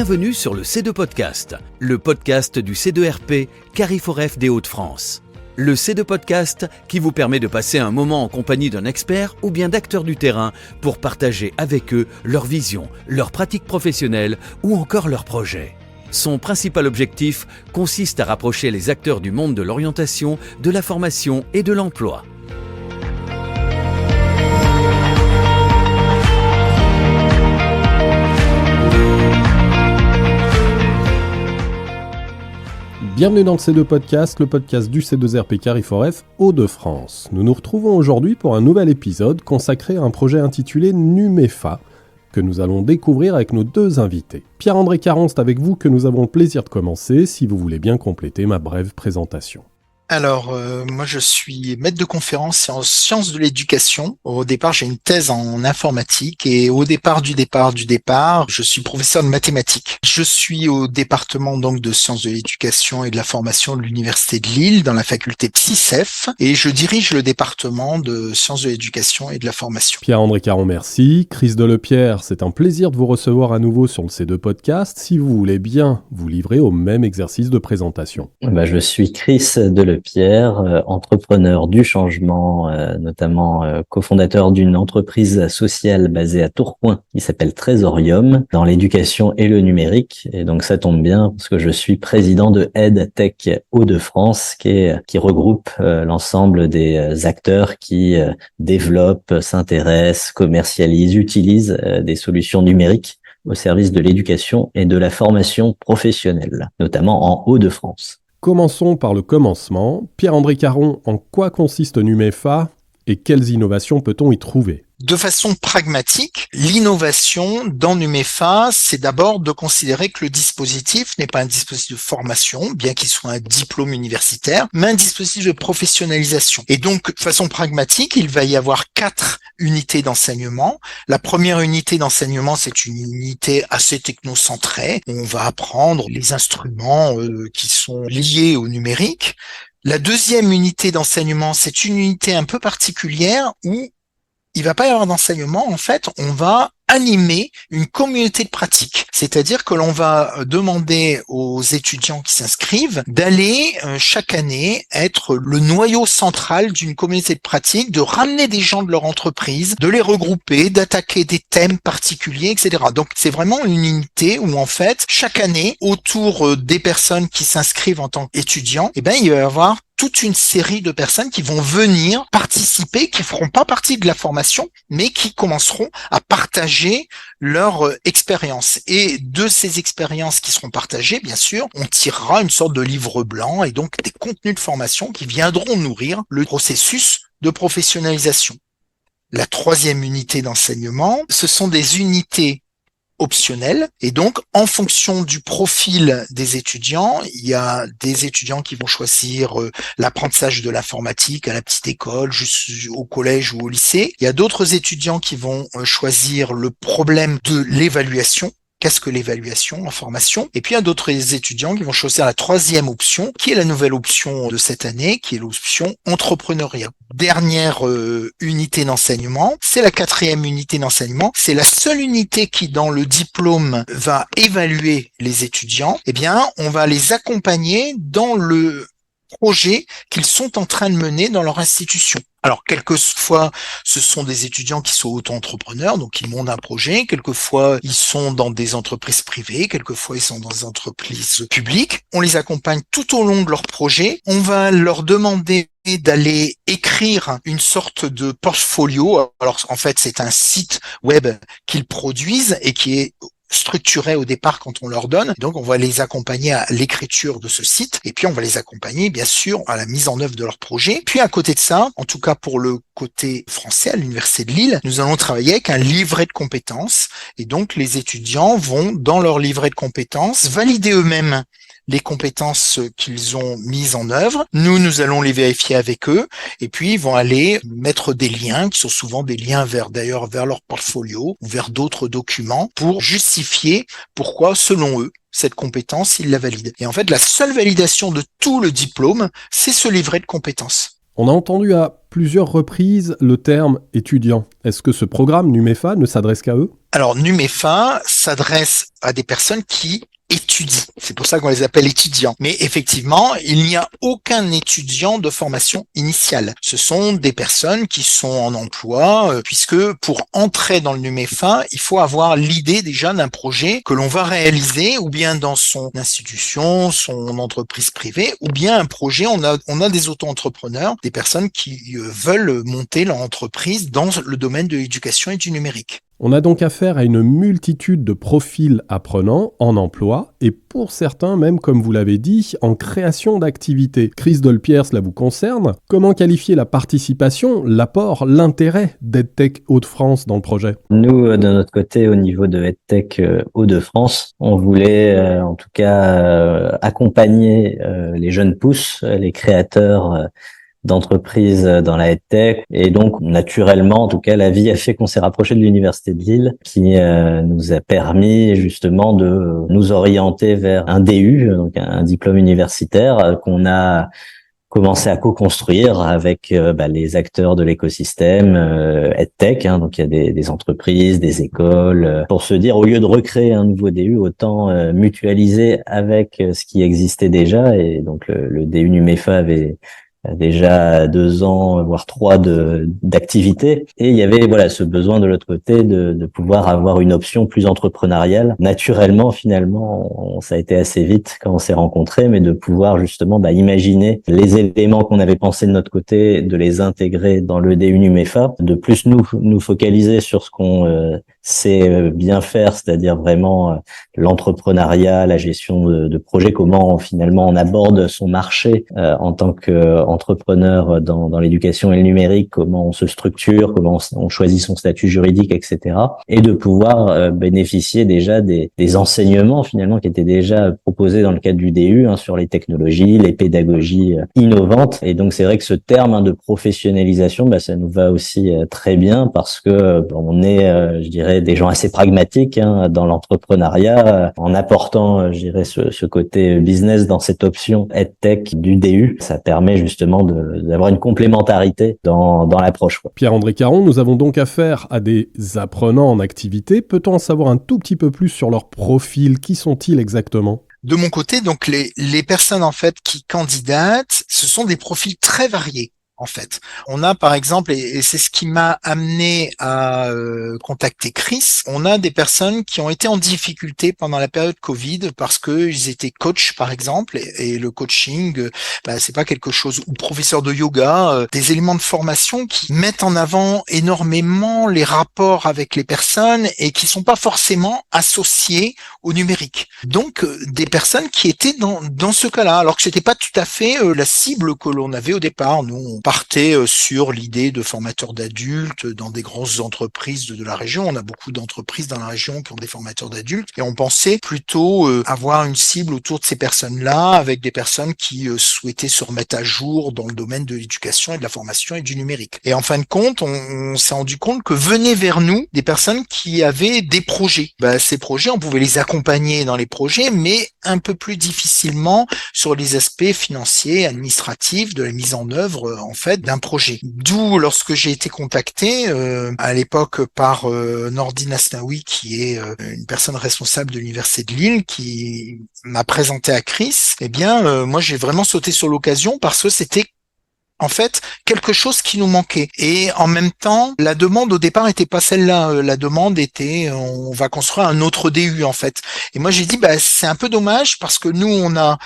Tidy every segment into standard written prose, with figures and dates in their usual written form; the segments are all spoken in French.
Bienvenue sur le C2 Podcast, le podcast du C2RP Carrefour des Hauts-de-France. Le C2 Podcast qui vous permet de passer un moment en compagnie d'un expert ou bien d'acteurs du terrain pour partager avec eux leur vision, leurs pratiques professionnelles ou encore leurs projets. Son principal objectif consiste à rapprocher les acteurs du monde de l'orientation, de la formation et de l'emploi. Bienvenue dans le C2 Podcast, le podcast du C2RP Carrefour Hauts-de-France. Nous nous retrouvons aujourd'hui pour un nouvel épisode consacré à un projet intitulé Numefa, que nous allons découvrir avec nos deux invités. Pierre-André Caron, c'est avec vous que nous avons le plaisir de commencer, si vous voulez bien compléter ma brève présentation. Alors, moi je suis maître de conférence en sciences de l'éducation. Au départ, j'ai une thèse en informatique et au départ, je suis professeur de mathématiques. Je suis au département donc de sciences de l'éducation et de la formation de l'Université de Lille dans la faculté PsyCEF et je dirige le département de sciences de l'éducation et de la formation. Pierre-André Caron, merci. Chris Delepierre, c'est un plaisir de vous recevoir à nouveau sur le C2 Podcast. Si vous voulez bien vous livrer au même exercice de présentation. Je suis Chris Delepierre, entrepreneur du changement, notamment cofondateur d'une entreprise sociale basée à Tourcoing qui s'appelle Trésorium dans l'éducation et le numérique. Et donc ça tombe bien parce que je suis président de EdTech Hauts-de-France qui regroupe l'ensemble des acteurs qui développent, s'intéressent, commercialisent, utilisent des solutions numériques au service de l'éducation et de la formation professionnelle, notamment en Hauts-de-France. Commençons par le commencement. Pierre-André Caron, en quoi consiste Numefa et quelles innovations peut-on y trouver ? De façon pragmatique, l'innovation dans Numefa, c'est d'abord de considérer que le dispositif n'est pas un dispositif de formation, bien qu'il soit un diplôme universitaire, mais un dispositif de professionnalisation. Et donc, de façon pragmatique, il va y avoir 4 unités d'enseignement. La première unité d'enseignement, c'est une unité assez technocentrée. On va apprendre les instruments qui sont liés au numérique. La deuxième unité d'enseignement, c'est une unité un peu particulière où il va pas y avoir d'enseignement, en fait, on va animer une communauté de pratique. C'est-à-dire que l'on va demander aux étudiants qui s'inscrivent d'aller chaque année être le noyau central d'une communauté de pratique, de ramener des gens de leur entreprise, de les regrouper, d'attaquer des thèmes particuliers, etc. Donc c'est vraiment une unité où en fait, chaque année, autour des personnes qui s'inscrivent en tant qu'étudiants, il va y avoir toute une série de personnes qui vont venir participer, qui feront pas partie de la formation, mais qui commenceront à partager leur expérience. Et de ces expériences qui seront partagées, bien sûr, on tirera une sorte de livre blanc et donc des contenus de formation qui viendront nourrir le processus de professionnalisation. La troisième unité d'enseignement, ce sont des unités optionnel. Et donc, en fonction du profil des étudiants, il y a des étudiants qui vont choisir l'apprentissage de l'informatique à la petite école, jusqu'au collège ou au lycée. Il y a d'autres étudiants qui vont choisir le problème de l'évaluation. Qu'est-ce que l'évaluation en formation? Et puis, il y a d'autres étudiants qui vont choisir la troisième option, qui est la nouvelle option de cette année, qui est l'option entrepreneuriat. Dernière unité d'enseignement, c'est la 4e unité d'enseignement. C'est la seule unité qui, dans le diplôme, va évaluer les étudiants. Eh bien, on va les accompagner dans le projet qu'ils sont en train de mener dans leur institution. Alors, quelquefois, ce sont des étudiants qui sont auto-entrepreneurs, donc ils montent un projet. Quelquefois, ils sont dans des entreprises privées. Quelquefois, ils sont dans des entreprises publiques. On les accompagne tout au long de leur projet. On va leur demander d'aller écrire une sorte de portfolio. Alors, en fait, c'est un site web qu'ils produisent et qui est structuré au départ quand on leur donne. Donc, on va les accompagner à l'écriture de ce site et puis on va les accompagner, bien sûr, à la mise en œuvre de leur projet. Puis, à côté de ça, en tout cas pour le côté français à l'Université de Lille, nous allons travailler avec un livret de compétences et donc les étudiants vont, dans leur livret de compétences, valider eux-mêmes les compétences qu'ils ont mises en œuvre. Nous allons les vérifier avec eux et puis ils vont aller mettre des liens qui sont souvent des liens vers leur portfolio ou vers d'autres documents pour justifier pourquoi, selon eux, cette compétence, ils la valident. Et en fait, la seule validation de tout le diplôme, c'est ce livret de compétences. On a entendu à plusieurs reprises le terme étudiant. Est-ce que ce programme Numefa ne s'adresse qu'à eux ? Alors, NUMEFA s'adresse à des personnes qui étudient. C'est pour ça qu'on les appelle étudiants. Mais effectivement, il n'y a aucun étudiant de formation initiale. Ce sont des personnes qui sont en emploi, puisque pour entrer dans le NUMEFA, il faut avoir l'idée déjà d'un projet que l'on va réaliser, ou bien dans son institution, son entreprise privée, ou bien un projet, on a des auto-entrepreneurs, des personnes qui veulent monter leur entreprise dans le domaine de l'éducation et du numérique. On a donc affaire à une multitude de profils apprenants en emploi et pour certains même, comme vous l'avez dit, en création d'activités. Chris Dolpierre, cela vous concerne. Comment qualifier la participation, l'apport, l'intérêt d'EdTech Hauts-de-France dans le projet ? Nous, de notre côté, au niveau de EdTech Hauts-de-France, on voulait en tout cas accompagner les jeunes pousses, les créateurs d'entreprises dans la EdTech. Et donc, naturellement, en tout cas, la vie a fait qu'on s'est rapproché de l'Université de Lille, qui nous a permis justement de nous orienter vers un DU, donc un diplôme universitaire qu'on a commencé à co-construire avec les acteurs de l'écosystème EdTech. Donc, il y a des entreprises, des écoles, pour se dire, au lieu de recréer un nouveau DU, autant mutualiser avec ce qui existait déjà. Et donc, le DU NUMEFA avait déjà 2 ans, voire 3 d'activité. Et il y avait ce besoin de l'autre côté de pouvoir avoir une option plus entrepreneuriale. Naturellement, finalement, ça a été assez vite quand on s'est rencontrés, mais de pouvoir justement imaginer les éléments qu'on avait pensés de notre côté, de les intégrer dans le DU NUMEFA, de plus nous focaliser sur ce qu'on sait bien faire, c'est-à-dire vraiment l'entrepreneuriat, la gestion de projet, comment finalement on aborde son marché en tant qu'entrepreneur dans l'éducation et le numérique, comment on se structure, comment on choisit son statut juridique, etc. Et de pouvoir bénéficier déjà des enseignements finalement qui étaient déjà proposés dans le cadre du DU sur les technologies, les pédagogies innovantes. Et donc c'est vrai que ce terme de professionnalisation, ça nous va aussi très bien parce que on est, je dirais, des gens assez pragmatiques dans l'entrepreneuriat, en apportant, je dirais, ce côté business dans cette option EdTech du DU. Ça permet justement d'avoir une complémentarité dans l'approche. Pierre-André Caron, nous avons donc affaire à des apprenants en activité. Peut-on en savoir un tout petit peu plus sur leur profil ? Qui sont-ils exactement ? De mon côté, donc les personnes en fait qui candidatent, ce sont des profils très variés. En fait, on a par exemple, et c'est ce qui m'a amené à contacter Chris, on a des personnes qui ont été en difficulté pendant la période Covid parce que ils étaient coachs par exemple, et le coaching, c'est pas quelque chose, ou professeur de yoga, des éléments de formation qui mettent en avant énormément les rapports avec les personnes et qui sont pas forcément associés au numérique. Donc des personnes qui étaient dans ce cas-là, alors que c'était pas tout à fait la cible que l'on avait au départ. Nous, on partait sur l'idée de formateurs d'adultes dans des grosses entreprises de la région. On a beaucoup d'entreprises dans la région qui ont des formateurs d'adultes et on pensait plutôt avoir une cible autour de ces personnes-là avec des personnes qui souhaitaient se remettre à jour dans le domaine de l'éducation et de la formation et du numérique. Et en fin de compte, on s'est rendu compte que venaient vers nous des personnes qui avaient des projets. Ces projets, on pouvait les accompagner dans les projets, mais un peu plus difficilement sur les aspects financiers, administratifs, de la mise en œuvre en fait d'un projet. D'où lorsque j'ai été contacté à l'époque par Nordine Asnaoui, qui est une personne responsable de l'Université de Lille, qui m'a présenté à Chris, moi j'ai vraiment sauté sur l'occasion parce que c'était en fait quelque chose qui nous manquait. Et en même temps, la demande au départ était pas celle-là. La demande était on va construire un autre DU en fait. Et moi j'ai dit c'est un peu dommage parce que nous on a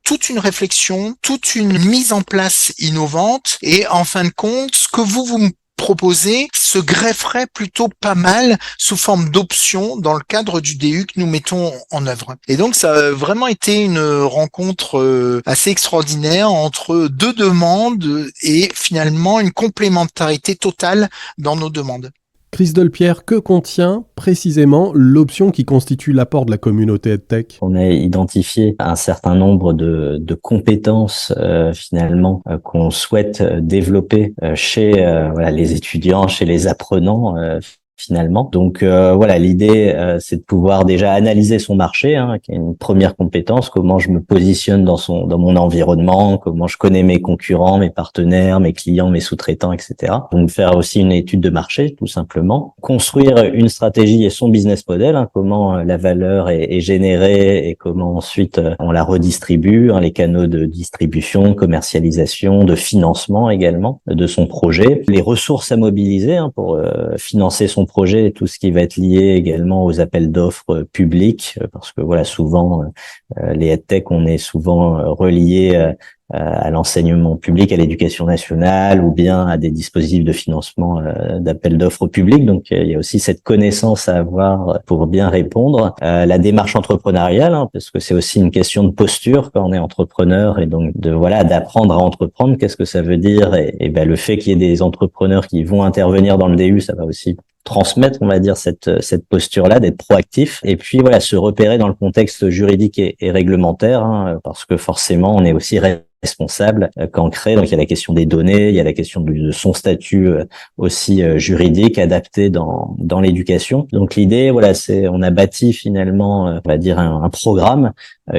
toute une réflexion, toute une mise en place innovante et en fin de compte, ce que vous me proposez se grefferait plutôt pas mal sous forme d'options dans le cadre du DU que nous mettons en œuvre. Et donc ça a vraiment été une rencontre assez extraordinaire entre 2 demandes et finalement une complémentarité totale dans nos demandes. Chris Dolpierre, que contient précisément l'option qui constitue l'apport de la communauté EdTech ? On a identifié un certain nombre de compétences finalement qu'on souhaite développer chez les étudiants, chez les apprenants finalement. Donc voilà, l'idée c'est de pouvoir déjà analyser son marché, qui est une première compétence, comment je me positionne dans mon environnement, comment je connais mes concurrents, mes partenaires, mes clients, mes sous-traitants, etc. Donc faire aussi une étude de marché, tout simplement. Construire une stratégie et son business model, comment la valeur est générée et comment ensuite on la redistribue, les canaux de distribution, commercialisation, de financement également de son projet, les ressources à mobiliser pour financer son projet et tout ce qui va être lié également aux appels d'offres publics, parce que voilà, souvent les EdTech, on est souvent reliés à l'enseignement public, à l'éducation nationale ou bien à des dispositifs de financement d'appels d'offres publics. Donc il y a aussi cette connaissance à avoir pour bien répondre. La démarche entrepreneuriale, parce que c'est aussi une question de posture quand on est entrepreneur, et donc d'apprendre à entreprendre. Qu'est-ce que ça veut dire? Et le fait qu'il y ait des entrepreneurs qui vont intervenir dans le DU, ça va aussi transmettre, on va dire, cette posture-là, d'être proactif. Et puis voilà, se repérer dans le contexte juridique et réglementaire, parce que forcément on est aussi responsable quand on crée. Donc il y a la question des données, il y a la question de son statut aussi juridique adapté dans l'éducation. Donc l'idée, voilà, on a bâti finalement, on va dire, un programme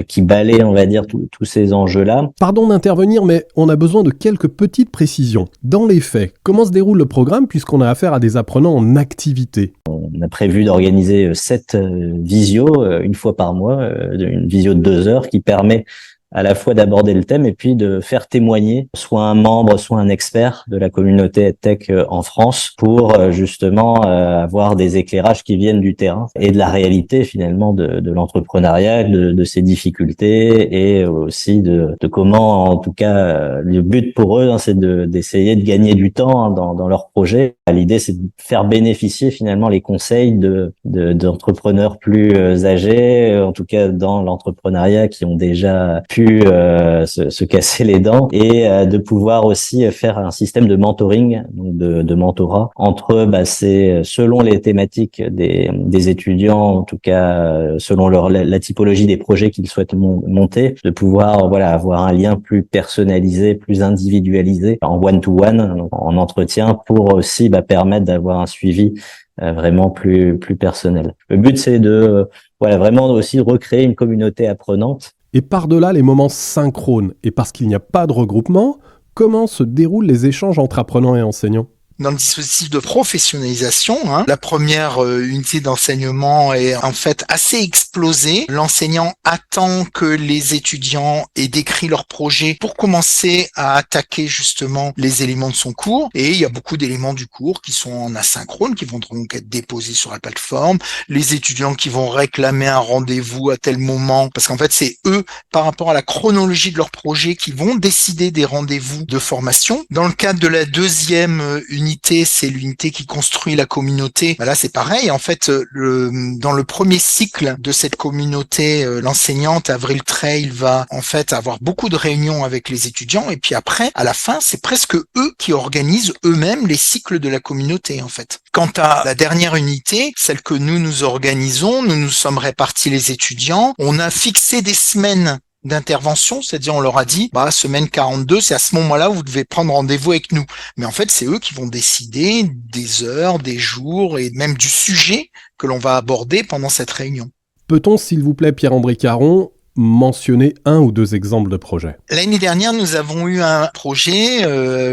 qui balaie, on va dire, tous ces enjeux-là. Pardon d'intervenir, mais on a besoin de quelques petites précisions. Dans les faits, comment se déroule le programme puisqu'on a affaire à des apprenants en activité? On a prévu d'organiser 7 visios une fois par mois, une visio de 2 heures qui permet à la fois d'aborder le thème et puis de faire témoigner soit un membre, soit un expert de la communauté EdTech en France pour justement avoir des éclairages qui viennent du terrain et de la réalité finalement de l'entrepreneuriat, de ses difficultés et aussi de comment, en tout cas, le but pour eux, c'est d'essayer de gagner du temps dans leur projet. L'idée, c'est de faire bénéficier finalement les conseils d'entrepreneurs plus âgés, en tout cas dans l'entrepreneuriat, qui ont déjà pu se casser les dents, et de pouvoir aussi faire un système de mentoring, donc de mentorat entre c'est selon les thématiques des étudiants, en tout cas selon la typologie des projets qu'ils souhaitent monter, de pouvoir avoir un lien plus personnalisé, plus individualisé en one-to-one, en entretien, pour aussi permettre d'avoir un suivi vraiment plus personnel. Le but, c'est de vraiment aussi recréer une communauté apprenante. Et par-delà les moments synchrones, et parce qu'il n'y a pas de regroupement, comment se déroulent les échanges entre apprenants et enseignants? Dans le dispositif de professionnalisation, la première unité d'enseignement est en fait assez explosée. L'enseignant attend que les étudiants aient décrit leur projet pour commencer à attaquer justement les éléments de son cours. Et il y a beaucoup d'éléments du cours qui sont en asynchrone, qui vont donc être déposés sur la plateforme. Les étudiants qui vont réclamer un rendez-vous à tel moment, parce qu'en fait c'est eux, par rapport à la chronologie de leur projet, qui vont décider des rendez-vous de formation. Dans le cadre de la deuxième unité, c'est l'unité qui construit la communauté. Là, c'est pareil. En fait, dans le premier cycle de cette communauté, l'enseignante Avril Trail va en fait avoir beaucoup de réunions avec les étudiants. Et puis après, à la fin, c'est presque eux qui organisent eux-mêmes les cycles de la communauté, en fait. Quant à la dernière unité, celle que nous organisons, nous sommes répartis les étudiants. On a fixé des semaines d'intervention, c'est-à-dire on leur a dit semaine 42, c'est à ce moment-là où vous devez prendre rendez-vous avec nous. Mais en fait, c'est eux qui vont décider des heures, des jours et même du sujet que l'on va aborder pendant cette réunion. Peut-on, s'il vous plaît, Pierre-André Caron, mentionner 1 ou 2 exemples de projets? L'année dernière, nous avons eu un projet,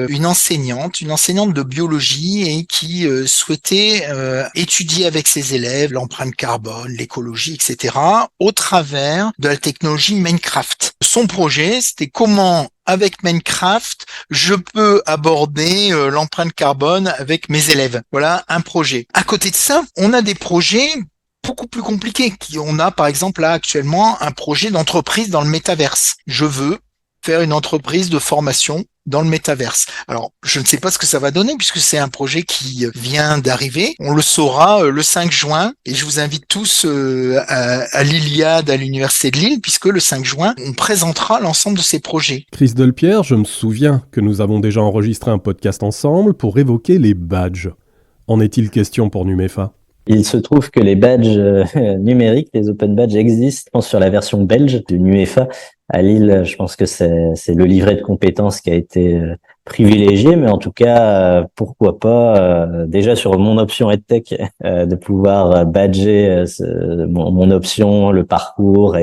une enseignante de biologie et qui souhaitait étudier avec ses élèves l'empreinte carbone, l'écologie, etc. au travers de la technologie Minecraft. Son projet, c'était comment, avec Minecraft, je peux aborder l'empreinte carbone avec mes élèves. Voilà un projet. À côté de ça, on a des projets beaucoup plus compliqué. On a par exemple là actuellement un projet d'entreprise dans le métaverse. Je veux faire une entreprise de formation dans le métaverse. Alors, je ne sais pas ce que ça va donner puisque c'est un projet qui vient d'arriver. On le saura le 5 juin et je vous invite tous à l'Iliade à l'Université de Lille puisque le 5 juin, on présentera l'ensemble de ces projets. Chris Delpierre, je me souviens que nous avons déjà enregistré un podcast ensemble pour évoquer les badges. En est-il question pour NUMEFA ? Il se trouve que les badges numériques, les open badges existent, je pense, sur la version belge de NUEFA, À Lille, je pense que c'est le livret de compétences qui a été privilégié, mais en tout cas, pourquoi pas déjà sur mon option EdTech de pouvoir badger mon option, le parcours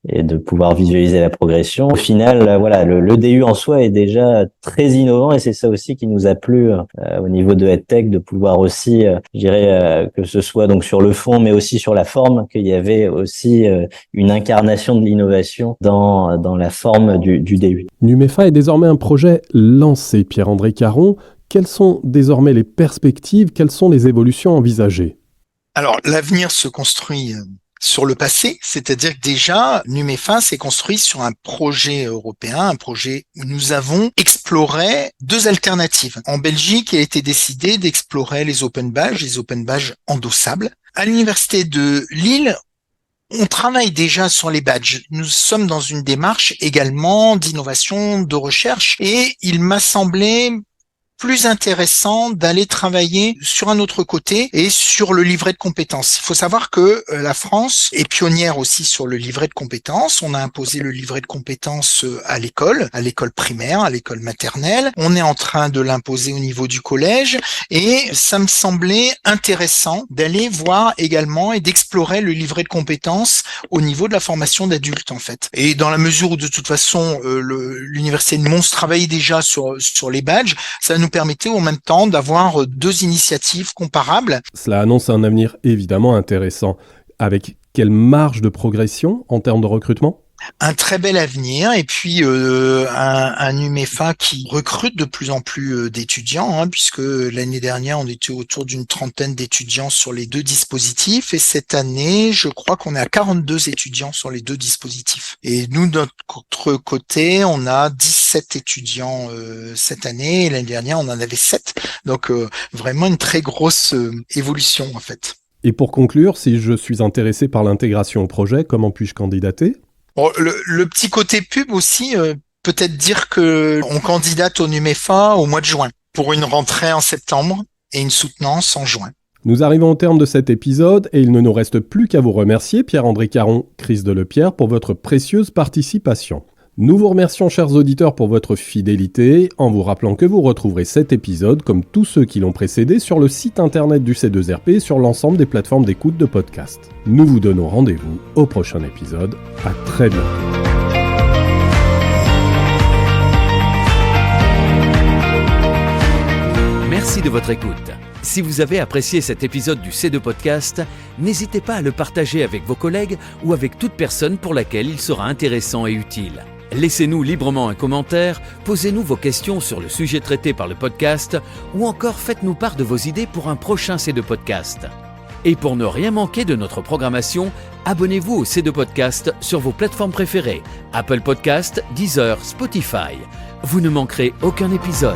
et de pouvoir visualiser la progression. Au final, voilà, le DU en soi est déjà très innovant et c'est ça aussi qui nous a plu au niveau de EdTech, de pouvoir aussi, je dirais, que ce soit donc sur le fond, mais aussi sur la forme, qu'il y avait aussi une incarnation de l'innovation dans la forme du DU. NUMEFA est désormais un projet lancé, Pierre-André Caron. Quelles sont désormais les perspectives? Quelles sont les évolutions envisagées? Alors, l'avenir se construit sur le passé, c'est-à-dire que déjà, NUMEFA s'est construit sur un projet européen, un projet où nous avons exploré 2 alternatives. En Belgique, il a été décidé d'explorer les open badges endossables. À l'université de Lille, on travaille déjà sur les badges. Nous sommes dans une démarche également d'innovation, de recherche, et il m'a semblé plus intéressant d'aller travailler sur un autre côté et sur le livret de compétences. Il faut savoir que la France est pionnière aussi sur le livret de compétences. On a imposé le livret de compétences à l'école primaire, à l'école maternelle. On est en train de l'imposer au niveau du collège et ça me semblait intéressant d'aller voir également et d'explorer le livret de compétences au niveau de la formation d'adultes en fait. Et dans la mesure où de toute façon l'université de Mons travaillait déjà sur les badges, ça nous permettait en même temps d'avoir 2 initiatives comparables. Cela annonce un avenir évidemment intéressant. Avec quelle marge de progression en termes de recrutement ? Un très bel avenir et puis un NUMEFA qui recrute de plus en plus d'étudiants puisque l'année dernière on était autour d'une 30aine d'étudiants sur les 2 dispositifs et cette année je crois qu'on est à 42 étudiants sur les 2 dispositifs et nous de notre côté on a 17 étudiants cette année et l'année dernière on en avait 7 donc vraiment une très grosse évolution en fait. Et pour conclure, si je suis intéressé par l'intégration au projet, comment puis-je candidater ? Bon, le petit côté pub aussi, peut-être dire que on candidate au NUMEFA au mois de juin pour une rentrée en septembre et une soutenance en juin. Nous arrivons au terme de cet épisode et il ne nous reste plus qu'à vous remercier, Pierre-André Caron, Chris Delepierre, pour votre précieuse participation. Nous vous remercions, chers auditeurs, pour votre fidélité, en vous rappelant que vous retrouverez cet épisode, comme tous ceux qui l'ont précédé, sur le site internet du C2RP et sur l'ensemble des plateformes d'écoute de podcast. Nous vous donnons rendez-vous au prochain épisode. À très bientôt. Merci de votre écoute. Si vous avez apprécié cet épisode du C2 Podcast, n'hésitez pas à le partager avec vos collègues ou avec toute personne pour laquelle il sera intéressant et utile. Laissez-nous librement un commentaire, posez-nous vos questions sur le sujet traité par le podcast ou encore faites-nous part de vos idées pour un prochain C2 Podcast. Et pour ne rien manquer de notre programmation, abonnez-vous au C2 Podcast sur vos plateformes préférées, Apple Podcast, Deezer, Spotify. Vous ne manquerez aucun épisode.